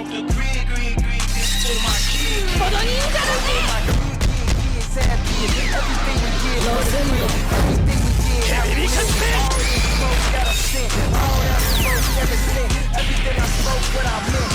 out the grid, this for my kids. For my kids, everything we get, everything we get, all these folks got a cent, all that smoke never sent, everything I spoke what I meant.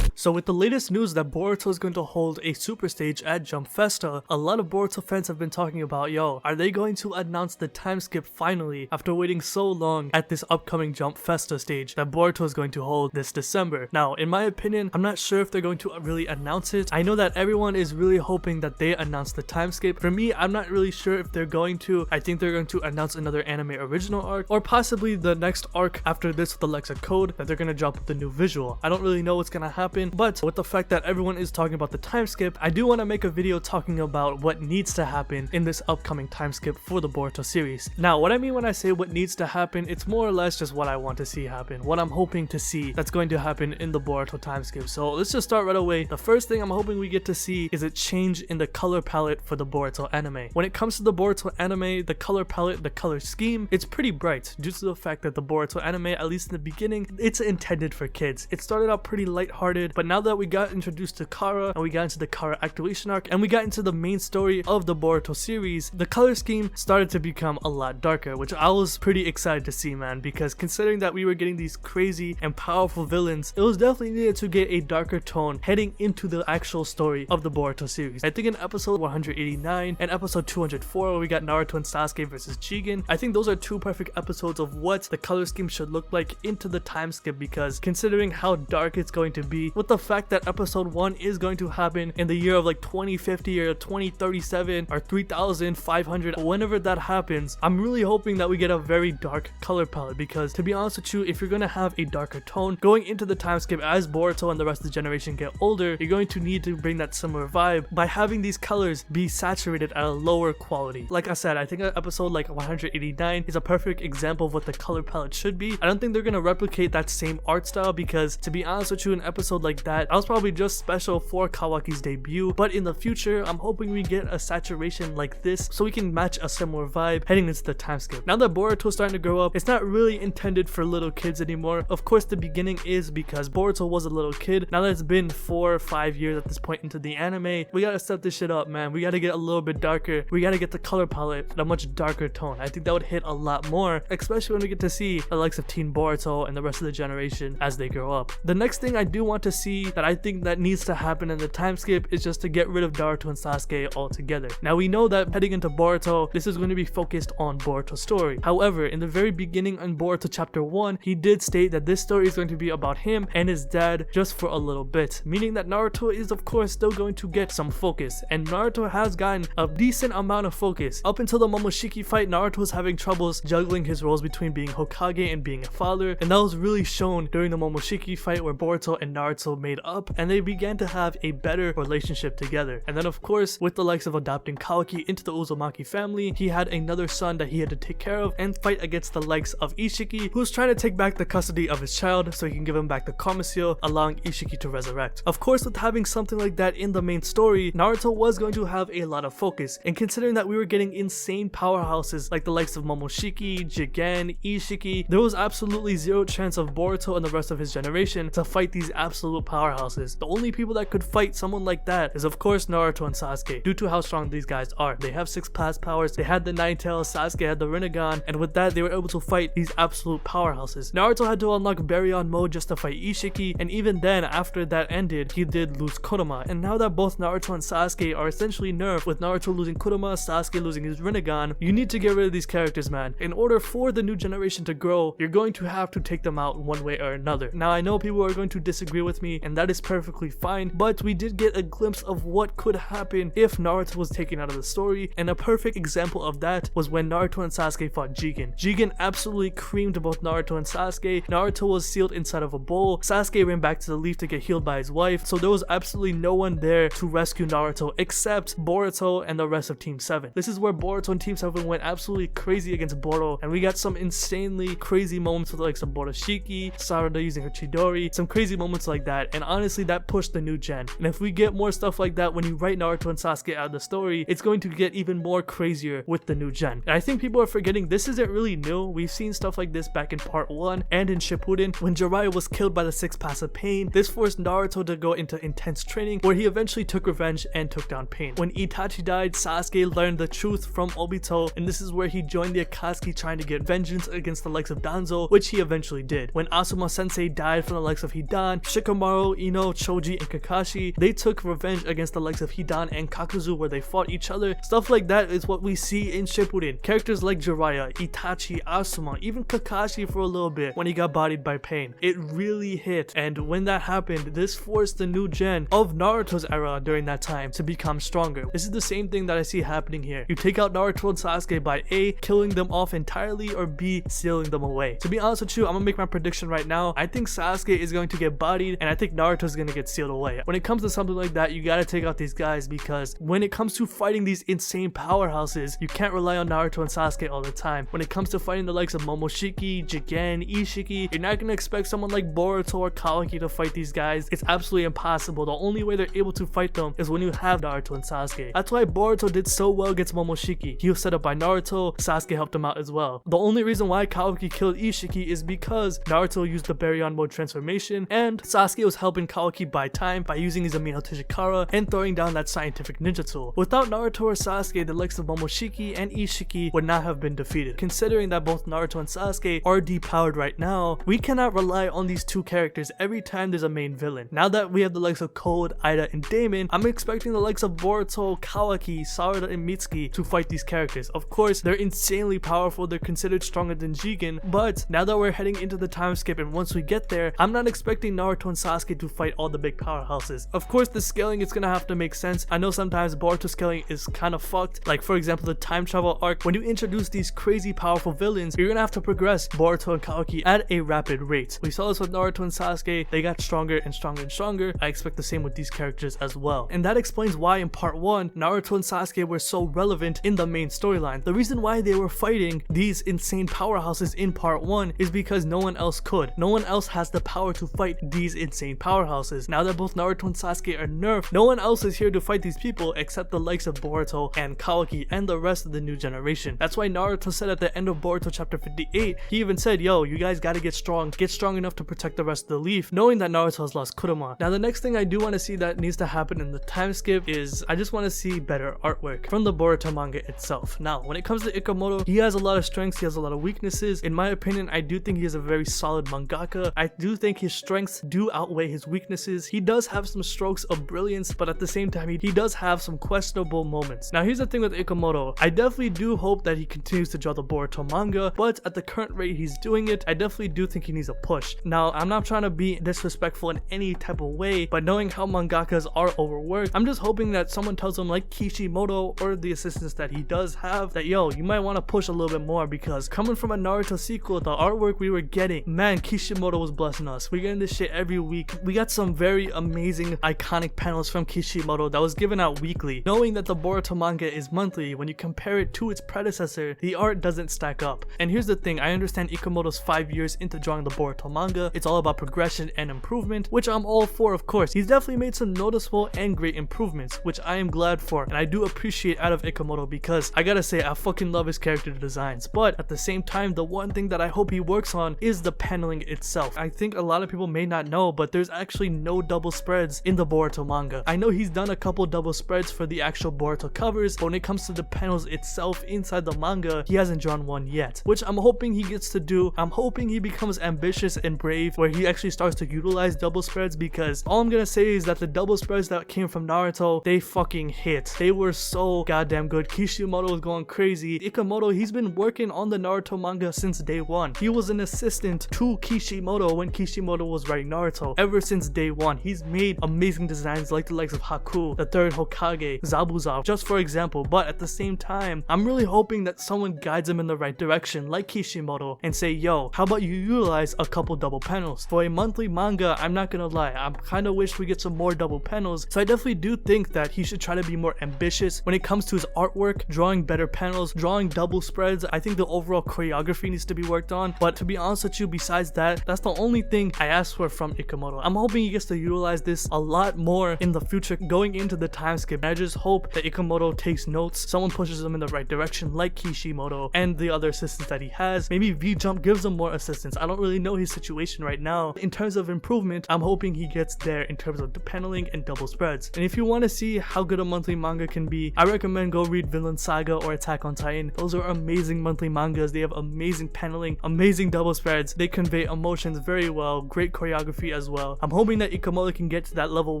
So with the latest news that Boruto is going to hold a super stage at Jump Festa, a lot of Boruto fans have been talking about, yo, are they going to announce the time skip finally after waiting so long at this upcoming Jump Festa stage that Boruto is going to hold this December? Now, in my opinion, I'm not sure if they're going to really announce it. I know that everyone is really hoping that they announce the time skip. For me, I'm not really sure if they're going to. I think they're going to announce another anime original arc, or possibly the next arc after this with the Lexa Code that they're going to drop with the new visual. I don't really know what's going to happen. But with the fact that everyone is talking about the time skip, I do want to make a video talking about what needs to happen in this upcoming time skip for the Boruto series. Now, what I mean when I say what needs to happen, it's more or less just what I want to see happen, what I'm hoping to see that's going to happen in the Boruto time skip. So let's just start right away. The first thing I'm hoping we get to see is a change in the color palette for the Boruto anime. When it comes to the Boruto anime, the color palette, the color scheme, it's pretty bright due to the fact that the Boruto anime, at least in the beginning, it's intended for kids. It started out pretty lighthearted, but now that we got introduced to Kara and we got into the Kara activation arc and we got into the main story of the Boruto series, the color scheme started to become a lot darker, which I was pretty excited to see, man, because considering that we were getting these crazy and powerful villains, it was definitely needed to get a darker tone heading into the actual story of the Boruto series. I think in episode 189 and episode 204 where we got Naruto and Sasuke versus JOUGAN, I think those are two perfect episodes of what the color scheme should look like into the time skip, because considering how dark it's going to be, with the fact that episode 1 is going to happen in the year of like 2050 or 2037 or 3500, whenever that happens, I'm really hoping that we get a very dark color palette, because to be honest with you, if you're going to have a darker tone going into the time skip as Boruto and the rest of the generation get older, you're going to need to bring that similar vibe by having these colors be saturated at a lower quality. Like I said, I think an episode like 189 is a perfect example of what the color palette should be. I don't think they're going to replicate that same art style, because to be honest with you, an episode like that was probably just special for Kawaki's debut, but in the future I'm hoping we get a saturation like this so we can match a similar vibe heading into the time skip. Now that Boruto is starting to grow up, it's not really intended for little kids anymore. Of course the beginning is, because Boruto was a little kid. Now that it's been 4 or 5 years at this point into the anime, we gotta step this shit up, man. We gotta get a little bit darker. We gotta get the color palette at a much darker tone. I think that would hit a lot more, especially when we get to see the likes of Teen Boruto and the rest of the generation as they grow up. The next thing I do want to see that I think that needs to happen in the time skip is just to get rid of Naruto and Sasuke altogether. Now we know that heading into Boruto, this is going to be focused on Boruto's story. However, in the very beginning in Boruto chapter 1, he did state that this story is going to be about him and his dad just for a little bit, meaning that Naruto is of course still going to get some focus, and Naruto has gotten a decent amount of focus. Up until the Momoshiki fight, Naruto was having troubles juggling his roles between being Hokage and being a father, and that was really shown during the Momoshiki fight where Boruto and Naruto made up and they began to have a better relationship together. And then of course, with the likes of adopting Kawaki into the Uzumaki family, he had another son that he had to take care of and fight against the likes of Ishiki, who's trying to take back the custody of his child so he can give him back the Karma Seal, allowing Ishiki to resurrect. Of course, with having something like that in the main story, Naruto was going to have a lot of focus, and considering that we were getting insane powerhouses like the likes of Momoshiki, JOUGAN, Ishiki, there was absolutely zero chance of Boruto and the rest of his generation to fight these absolute powerhouses. The only people that could fight someone like that is of course Naruto and Sasuke, due to how strong these guys are. They have 6 class powers, they had the Nine Tails, Sasuke had the Rinnegan, and with that they were able to fight these absolute powerhouses. Naruto had to unlock Baryon mode just to fight Ishiki, and even then after that ended, he did lose Kurama. And now that both Naruto and Sasuke are essentially nerfed, with Naruto losing Kurama, Sasuke losing his Rinnegan, you need to get rid of these characters, man. In order for the new generation to grow, you're going to have to take them out one way or another. Now I know people are going to disagree with me, and that is perfectly fine, but we did get a glimpse of what could happen if Naruto was taken out of the story, and a perfect example of that was when Naruto and Sasuke fought JOUGAN. JOUGAN absolutely creamed both Naruto and Sasuke. Naruto was sealed inside of a bowl, Sasuke ran back to the leaf to get healed by his wife, so there was absolutely no one there to rescue Naruto except Boruto and the rest of Team 7. This is where Boruto and Team 7 went absolutely crazy against Boruto, and we got some insanely crazy moments with the likes of Boroshiki, Sarada using her Chidori, some crazy moments like that. that, and honestly that pushed the new gen. And if we get more stuff like that when you write Naruto and Sasuke out of the story, it's going to get even more crazier with the new gen. And I think people are forgetting this isn't really new. We've seen stuff like this back in part 1 and in Shippuden. When Jiraiya was killed by the 6 Paths of Pain, this forced Naruto to go into intense training where he eventually took revenge and took down Pain. When Itachi died, Sasuke learned the truth from Obito, and this is where he joined the Akatsuki trying to get vengeance against the likes of Danzo, which he eventually did. When Asuma Sensei died from the likes of Hidan, Shikamaru, Ino, Choji, and Kakashi, they took revenge against the likes of Hidan and Kakuzu where they fought each other. Stuff like that is what we see in Shippuden. Characters like Jiraiya, Itachi, Asuma, even Kakashi for a little bit when he got bodied by Pain. It really hit, and when that happened, this forced the new gen of Naruto's era during that time to become stronger. This is the same thing that I see happening here. You take out Naruto and Sasuke by A, killing them off entirely, or B, sealing them away. To be honest with you, I'm gonna make my prediction right now. I think Sasuke is going to get bodied, and I think Naruto is gonna get sealed away. When it comes to something like that, you gotta take out these guys, because when it comes to fighting these insane powerhouses, you can't rely on Naruto and Sasuke all the time. When it comes to fighting the likes of Momoshiki, Jigen, Ishiki, you're not gonna expect someone like Boruto or Kawaki to fight these guys. It's absolutely impossible. The only way they're able to fight them is when you have Naruto and Sasuke. That's why Boruto did so well against Momoshiki. He was set up by Naruto, Sasuke helped him out as well. The only reason why Kawaki killed Ishiki is because Naruto used the Baryon mode transformation, and Sasuke was helping Kawaki buy time by using his Amino Tijikara and throwing down that scientific ninjutsu. Without Naruto or Sasuke, the likes of Momoshiki and Ishiki would not have been defeated. Considering that both Naruto and Sasuke are depowered right now, we cannot rely on these two characters every time there's a main villain. Now that we have the likes of Code, Ida, and Damon, I'm expecting the likes of Boruto, Kawaki, Sarada, and Mitsuki to fight these characters. Of course, they're insanely powerful, they're considered stronger than JOUGAN, but now that we're heading into the time skip, and once we get there, I'm not expecting Naruto and Sasuke to fight all the big powerhouses. Of course, the scaling is gonna have to make sense. I know sometimes Boruto scaling is kind of fucked, like for example the time travel arc. When you introduce these crazy powerful villains, you're gonna have to progress Boruto and Kawaki at a rapid rate. We saw this with Naruto and Sasuke, they got stronger and stronger and stronger. I expect the same with these characters as well, and that explains why in part 1 Naruto and Sasuke were so relevant in the main storyline. The reason why they were fighting these insane powerhouses in part 1 is because no one else could. No one else has the power to fight these insane powerhouses. Now that both Naruto and Sasuke are nerfed, no one else is here to fight these people except the likes of Boruto and Kawaki and the rest of the new generation. That's why Naruto said at the end of Boruto chapter 58, he even said, yo, you guys gotta get strong enough to protect the rest of the leaf, knowing that Naruto has lost Kurama. Now the next thing I do want to see that needs to happen in the time skip is I just want to see better artwork from the Boruto manga itself. Now when it comes to Ikemoto, he has a lot of strengths, he has a lot of weaknesses. In my opinion, I do think he is a very solid mangaka. I do think his strengths do outweigh his weaknesses. He does have some strokes of brilliance, but at the same time he does have some questionable moments. Now here's the thing with Ikemoto, I definitely do hope that he continues to draw the Boruto manga, but at the current rate he's doing it, I definitely do think he needs a push. Now I'm not trying to be disrespectful in any type of way, but knowing how mangakas are overworked, I'm just hoping that someone tells him, like Kishimoto or the assistants that he does have, that yo, you might want to push a little bit more, because coming from a Naruto sequel, the artwork we were getting, man, Kishimoto was blessing us. We're getting this shit every week. We got some very amazing iconic panels from Kishimoto that was given out weekly. Knowing that the Boruto manga is monthly, when you compare it to its predecessor, the art doesn't stack up. And here's the thing, I understand Ikemoto's 5 years into drawing the Boruto manga, it's all about progression and improvement, which I'm all for, of course. He's definitely made some noticeable and great improvements, which I am glad for, and I do appreciate out of Ikemoto, because I gotta say, I fucking love his character designs. But at the same time, the one thing that I hope he works on is the paneling itself. I think a lot of people may not know, but there's actually no double spreads in the Boruto manga. I know he's done a couple double spreads for the actual Boruto covers, but when it comes to the panels itself inside the manga, he hasn't drawn one yet, which I'm hoping he gets to do. I'm hoping he becomes ambitious and brave, where he actually starts to utilize double spreads, because all I'm gonna say is that the double spreads that came from Naruto, they fucking hit. They were so goddamn good. Kishimoto was going crazy. Ikemoto, he's been working on the Naruto manga since day one. He was an assistant to Kishimoto when Kishimoto was writing Naruto. Ever since day one, he's made amazing designs like the likes of Haku, the third Hokage, Zabuza, just for example. But at the same time, I'm really hoping that someone guides him in the right direction, like Kishimoto, and say, yo, how about you utilize a couple double panels? For a monthly manga, I'm not gonna lie, I kinda wish we get some more double panels, so I definitely do think that he should try to be more ambitious when it comes to his artwork, drawing better panels, drawing double spreads. I think the overall choreography needs to be worked on, but to be honest with you, besides that, that's the only thing I ask for from Ikemoto. Kishimoto. I'm hoping he gets to utilize this a lot more in the future going into the time skip. And I just hope that Ikemoto takes notes, someone pushes him in the right direction like Kishimoto and the other assistants that he has. Maybe V-Jump gives him more assistance. I don't really know his situation right now. In terms of improvement, I'm hoping he gets there in terms of the paneling and double spreads. And if you want to see how good a monthly manga can be, I recommend go read Vinland Saga or Attack on Titan. Those are amazing monthly mangas. They have amazing paneling, amazing double spreads. They convey emotions very well, great choreography as well. I'm hoping that Ikemoto can get to that level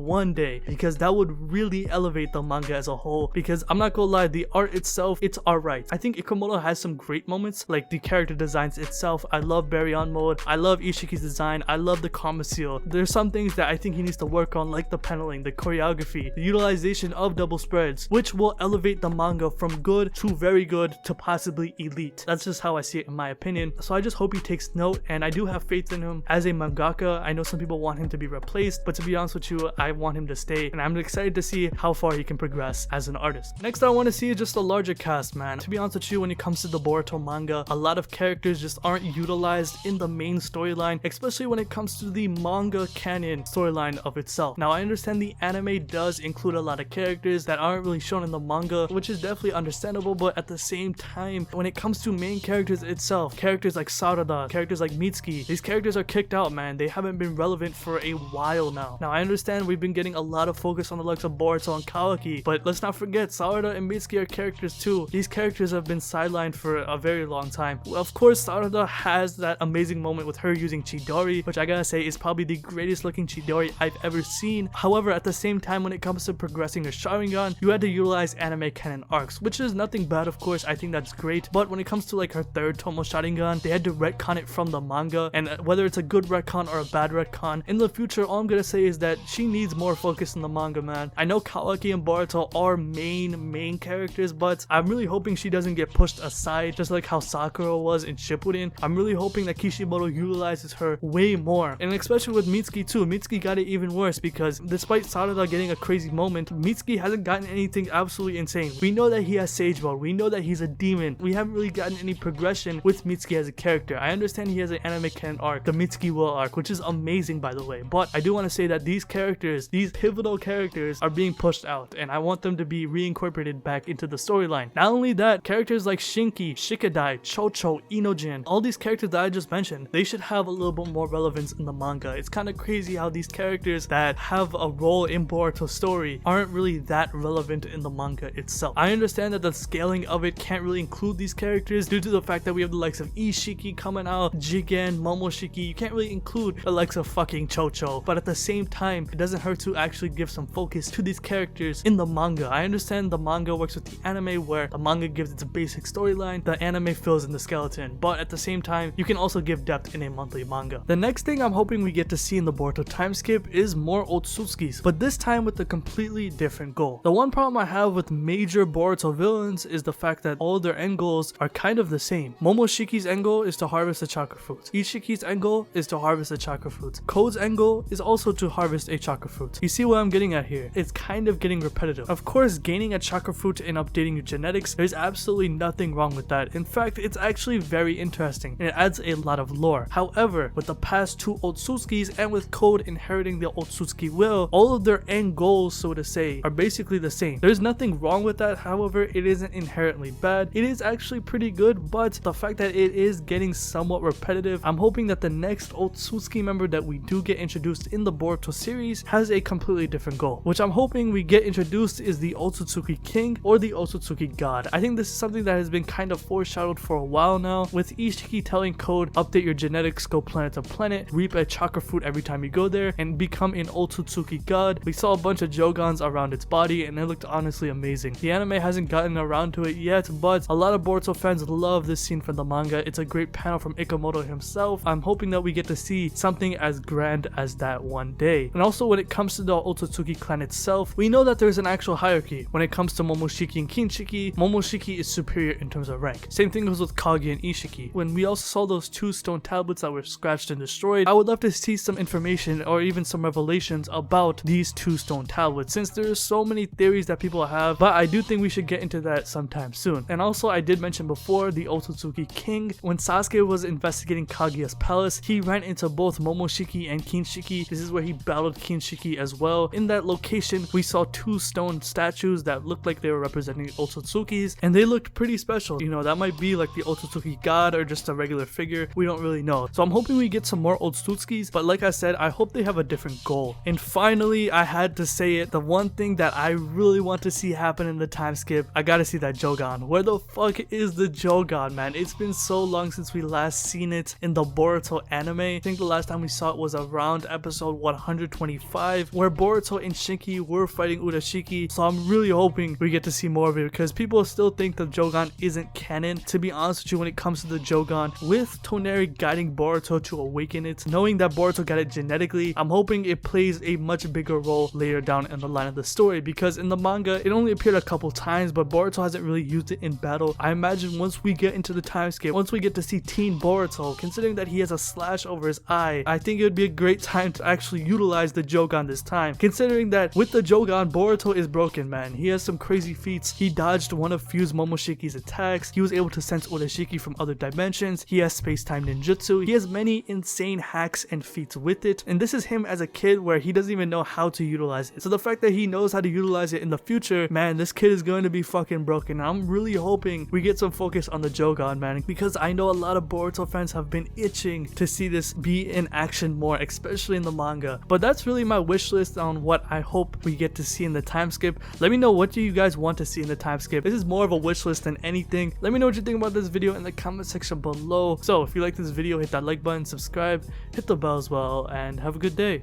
one day, because that would really elevate the manga as a whole. Because I'm not gonna lie, the art itself, it's alright. I think Ikemoto has some great moments, like the character designs itself. I love Baryon mode, I love Ishiki's design, I love the karma seal. There's some things that I think he needs to work on, like the paneling, the choreography, the utilization of double spreads, which will elevate the manga from good to very good to possibly elite. That's just how I see it in my opinion. So I just hope he takes note, and I do have faith in him as a mangaka. I know some people want him to be replaced, but to be honest with you, I want him to stay, and I'm excited to see how far he can progress as an artist. Next, I want to see just a larger cast, man. To be honest with you, when it comes to the Boruto manga, a lot of characters just aren't utilized in the main storyline, especially when it comes to the manga canon storyline of itself. Now, I understand the anime does include a lot of characters that aren't really shown in the manga, which is definitely understandable, but at the same time, when it comes to main characters itself, characters like Sarada, characters like Mitsuki, these characters are kicked out, man. They haven't been relevant for a while now. Now, I understand we've been getting a lot of focus on the likes of Boruto and Kawaki, but let's not forget, Sarada and Mitsuki are characters too. These characters have been sidelined for a very long time. Well, of course, Sarada has that amazing moment with her using Chidori, which I gotta say is probably the greatest looking Chidori I've ever seen. However, at the same time, when it comes to progressing her Sharingan, you had to utilize anime canon arcs, which is nothing bad, of course. I think that's great. But when it comes to like her third Tomo Sharingan, they had to retcon it from the manga, and whether it's a good retcon or a bad retcon, in the future, all I'm gonna say is that she needs more focus in the manga, man. I know Kawaki and Boruto are main characters, but I'm really hoping she doesn't get pushed aside, just like how Sakura was in Shippuden. I'm really hoping that Kishimoto utilizes her way more, and especially with Mitsuki too. Mitsuki got it even worse, because despite Sarada getting a crazy moment, Mitsuki hasn't gotten anything absolutely insane. We know that he has Sage Mode, we know that he's a demon. We haven't really gotten any progression with Mitsuki as a character. I understand he has an anime canon arc, the Mitsuki Will arc, which is amazing by the way, but I do want to say that these characters, these pivotal characters, are being pushed out, and I want them to be reincorporated back into the storyline. Not only that, characters like Shinki, Shikadai, Chocho, Inojin, all these characters that I just mentioned, they should have a little bit more relevance in the manga. It's kind of crazy how these characters that have a role in Boruto's story aren't really that relevant in the manga itself. I understand that the scaling of it can't really include these characters due to the fact that we have the likes of Ishiki coming out, Jigen, Momoshiki. You can't really include the likes of fucking Chocho, but at the same time, it doesn't hurt to actually give some focus to these characters in the manga. I understand the manga works with the anime, where the manga gives its basic storyline, the anime fills in the skeleton, but at the same time, you can also give depth in a monthly manga. The next thing I'm hoping we get to see in the Boruto time skip is more OTSUTSUKIs, but this time with a completely different goal. The one problem I have with major Boruto villains is the fact that all their end goals are kind of the same. Momoshiki's end goal is to harvest the chakra fruit. Ishiki's end goal is to harvest the chakra fruit. Code's end goal is also to harvest a chakra fruit. You see what I'm getting at here? It's kind of getting repetitive. Of course, gaining a chakra fruit and updating your genetics, there's absolutely nothing wrong with that. In fact, it's actually very interesting and it adds a lot of lore. However, with the past two OTSUTSUKIs and with Code inheriting the OTSUTSUKI will, all of their end goals, so to say, are basically the same. There's nothing wrong with that. However, it isn't inherently bad. It is actually pretty good, but the fact that it is getting somewhat repetitive, I'm hoping that the next OTSUTSUKI member that we do get introduced in the Boruto series has a completely different goal. Which I'm hoping we get introduced is the OTSUTSUKI King or the OTSUTSUKI God. I think this is something that has been kind of foreshadowed for a while now, with Ishiki telling Code, update your genetics, go planet to planet, reap a chakra fruit every time you go there, and become an OTSUTSUKI God. We saw a bunch of JOUGANs around its body and it looked honestly amazing. The anime hasn't gotten around to it yet, but a lot of Boruto fans love this scene from the manga. It's a great panel from Ikemoto himself. I'm hoping that we get to see something as grand as that one day. And also, when it comes to the OTSUTSUKI clan itself, we know that there's an actual hierarchy. When it comes to Momoshiki and Kinshiki, Momoshiki is superior in terms of rank. Same thing goes with Kage and Ishiki. When we also saw those two stone tablets that were scratched and destroyed, I would love to see some information or even some revelations about these two stone tablets, since there's so many theories that people have, but I do think we should get into that sometime soon. And also, I did mention before the OTSUTSUKI King. When Sasuke was investigating Kaguya's palace, he ran into both Momoshiki and Kinshiki. This is where he battled Kinshiki as well. In that location, we saw 2 stone statues that looked like they were representing OTSUTSUKIs, and they looked pretty special. You know, that might be like the OTSUTSUKI god or just a regular figure. We don't really know. So I'm hoping we get some more OTSUTSUKIs, but like I said, I hope they have a different goal. And finally, I had to say it, the one thing that I really want to see happen in the time skip, I gotta see that JOUGAN. Where the fuck is the JOUGAN, man? It's been so long since we last seen it in the Boruto anime. I think the last time we saw it was around episode 125, where Boruto and Shinki were fighting Urashiki. So I'm really hoping we get to see more of it, because people still think the JOUGAN isn't canon. To be honest with you, when it comes to the JOUGAN, with Toneri guiding Boruto to awaken it, knowing that Boruto got it genetically, I'm hoping it plays a much bigger role later down in the line of the story, because in the manga it only appeared a couple times, but Boruto hasn't really used it in battle. I imagine once we get into the time skip, once we get to see Teen Boruto, considering that he has a slash over his eye, I think it would be a great time to actually utilize the JOUGAN this time, considering that with the JOUGAN, Boruto is broken, man. He has some crazy feats. He dodged one of Fuse Momoshiki's attacks. He was able to sense Urashiki from other dimensions. He has space-time ninjutsu. He has many insane hacks and feats with it, and this is him as a kid where he doesn't even know how to utilize it. So the fact that he knows how to utilize it in the future, man, this kid is going to be fucking broken. I'm really hoping we get some focus on the JOUGAN, man, because I know a lot of Boruto fans have been itching to see this be in action more, especially in the manga. But that's really my wish list on what I hope we get to see in the time skip. Let me know, what do you guys want to see in the time skip? This is more of a wish list than anything. Let me know what you think about this video in the comment section below. So if you like this video, hit that like button, subscribe, hit the bell as well, and have a good day.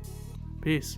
Peace.